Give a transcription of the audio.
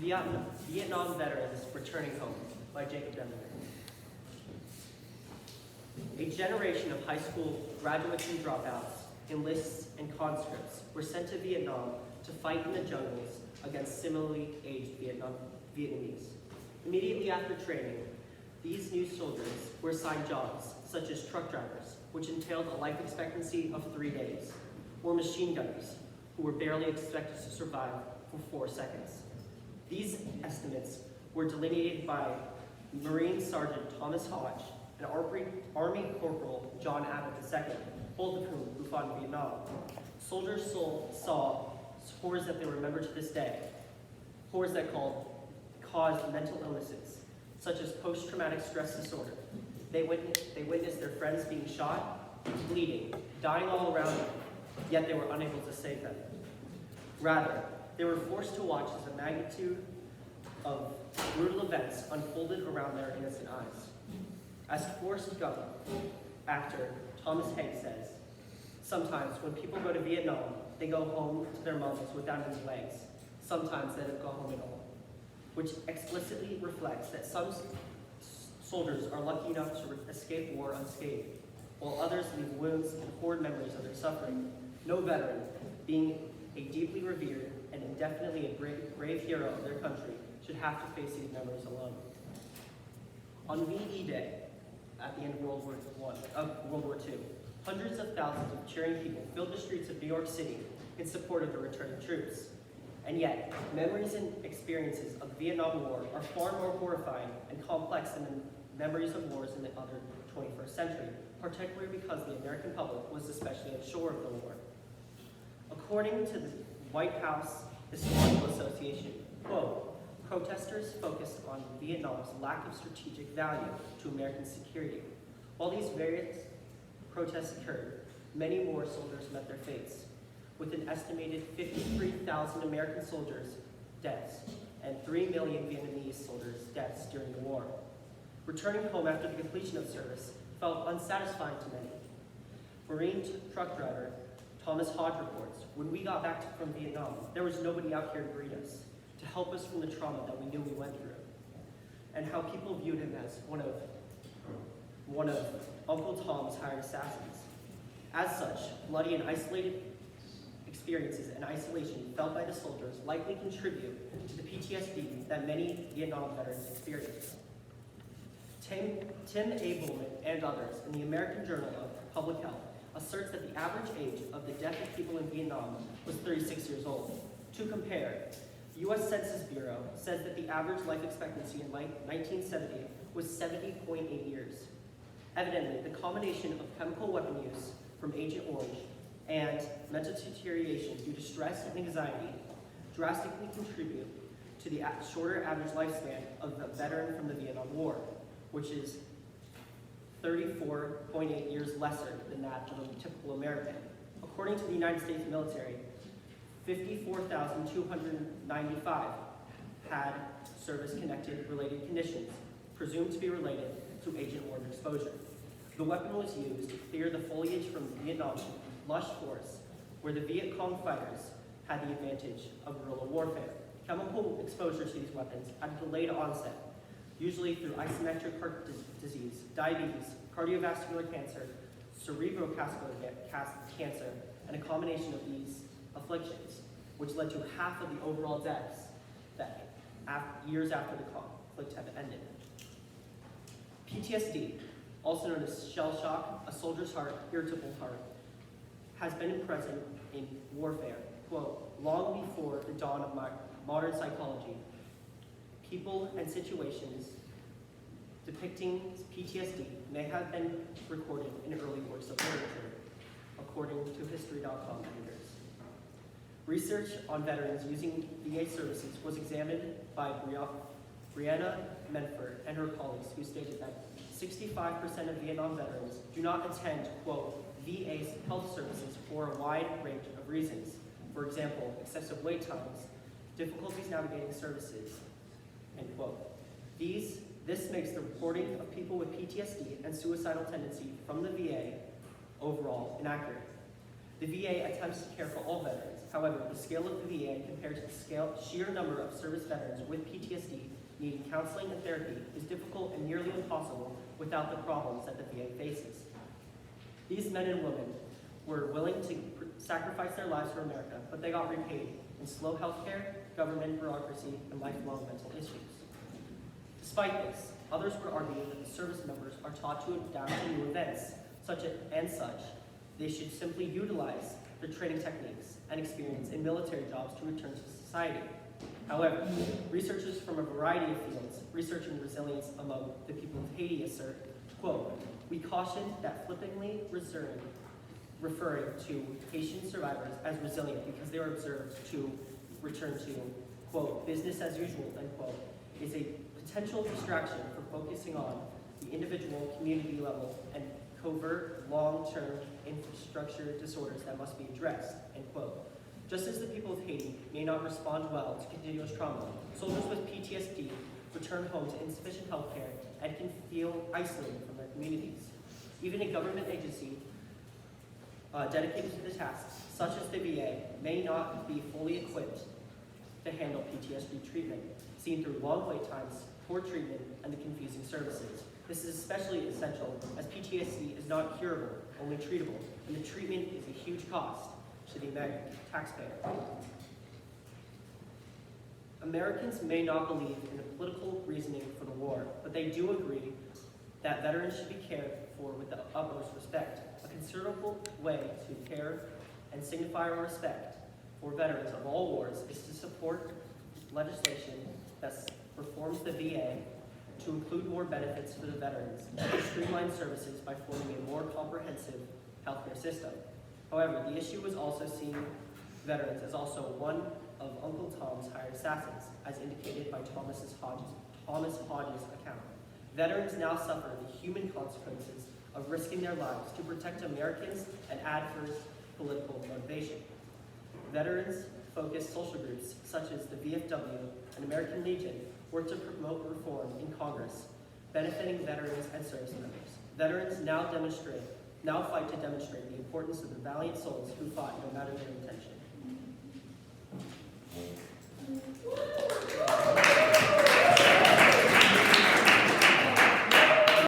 Vietnam Veterans Returning Home by Jacob Denlinger. A generation of high school graduates and dropouts, enlists, and conscripts were sent to Vietnam to fight in the jungles against similarly aged Vietnamese. Immediately after training, these new soldiers were assigned jobs such as truck drivers, which entailed a life expectancy of 3 days, or machine gunners, who were barely expected to survive for 4 seconds. These estimates were delineated by Marine Sergeant Thomas Hodge and Army Corporal John Abbott II, both of whom fought in Vietnam. Soldiers saw horrors that they remember to this day, horrors that caused mental illnesses, such as post-traumatic stress disorder. They witnessed their friends being shot, bleeding, dying all around them, yet they were unable to save them. Rather, they were forced to watch as the magnitude of brutal events unfolded around their innocent eyes. As Forrest Gump actor Thomas Hanks says, sometimes when people go to Vietnam, they go home to their mothers without any legs. Sometimes they don't go home at all, which explicitly reflects that some soldiers are lucky enough to escape war unscathed, while others leave wounds and horrid memories of their suffering. No veteran, being a deeply revered and indefinitely a brave hero of their country, should have to face these memories alone. On VE Day, at the end of World War II, hundreds of thousands of cheering people filled the streets of New York City in support of the returning troops. And yet, memories and experiences of the Vietnam War are far more horrifying and complex than the memories of wars in the other 21st century, particularly because the American public was especially unsure of the war. According to the White House Historical Association, quote, protesters focused on Vietnam's lack of strategic value to American security. While these various protests occurred, many more soldiers met their fates, with an estimated 53,000 American soldiers' deaths and 3 million Vietnamese soldiers' deaths during the war. Returning home after the completion of service felt unsatisfying to many. Marine truck driver Thomas Hodge reports, when we got back from Vietnam, there was nobody out here to greet us, to help us from the trauma that we knew we went through, and how people viewed him as one of Uncle Tom's hired assassins. As such, bloody and isolated experiences and isolation felt by the soldiers likely contribute to the PTSD that many Vietnam veterans experienced. Tim Abelman and others in the American Journal of Public Health asserts that the average age of the death of people in Vietnam was 36 years old. To compare, the U.S. Census Bureau says that the average life expectancy in 1970 was 70.8 years. Evidently, the combination of chemical weapon use from Agent Orange and mental deterioration due to stress and anxiety drastically contribute to the shorter average lifespan of a veteran from the Vietnam War, which is 34.8 years lesser than that of a typical American. According to the United States military, 54,295 had service-connected related conditions, presumed to be related to Agent Orange exposure. The weapon was used to clear the foliage from Vietnam's lush forests, where the Viet Cong fighters had the advantage of guerrilla warfare. Chemical exposure to these weapons had a delayed onset, usually through isometric heart disease, diabetes, cardiovascular cancer, cerebrovascular cancer, and a combination of these afflictions, which led to half of the overall deaths years after the conflict had ended. PTSD, also known as shell shock, a soldier's heart, irritable heart, has been present in warfare, quote, long before the dawn of modern psychology. People and situations depicting PTSD may have been recorded in early works of literature, according to History.com editors. Research on veterans using VA services was examined by Brianna Menford and her colleagues, who stated that 65% of Vietnam veterans do not attend, quote, VA's health services for a wide range of reasons. For example, excessive wait times, difficulties navigating services, end quote. This makes the reporting of people with PTSD and suicidal tendency from the VA overall inaccurate. The VA attempts to care for all veterans, However, the scale of the VA compared to the sheer number of service veterans with PTSD needing counseling and therapy is difficult and nearly impossible without the problems that the VA faces. These men and women were willing to sacrifice their lives for America, but they got repaid in slow healthcare, government bureaucracy, and lifelong mental issues. Despite this, others would argue that the service members are taught to adapt to new events, they should simply utilize their training techniques and experience in military jobs to return to society. However, researchers from a variety of fields researching resilience among the people of Haiti assert, quote, "We caution that flippantly referring to Haitian survivors as resilient because they are observed to return to, quote, business as usual, end quote, is a potential distraction for focusing on the individual, community level, and covert long-term infrastructure disorders that must be addressed," end quote. Just as the people of Haiti may not respond well to continuous trauma, soldiers with PTSD return home to insufficient health care and can feel isolated from their communities. Even a government agency dedicated to the task, such as the VA, may not be fully equipped to handle PTSD treatment, seen through long wait times, poor treatment, and the confusing services. This is especially essential as PTSD is not curable, only treatable, and the treatment is a huge cost to the American taxpayer. Americans may not believe in the political reasoning for the war, but they do agree that veterans should be cared for with the utmost respect. A considerable way to care and signify our respect for veterans of all wars is to support legislation that reforms the VA to include more benefits for the veterans and streamline services by forming a more comprehensive healthcare system. However, the issue was also seeing veterans as also one of Uncle Tom's hired assassins, as indicated by Thomas Hodges' account. Veterans now suffer the human consequences of risking their lives to protect Americans and adverse political motivation. Veterans-focused social groups such as the VFW and American Legion work to promote reform in Congress, benefiting veterans and service members. Veterans now fight to demonstrate the importance of the valiant souls who fought no matter their intention.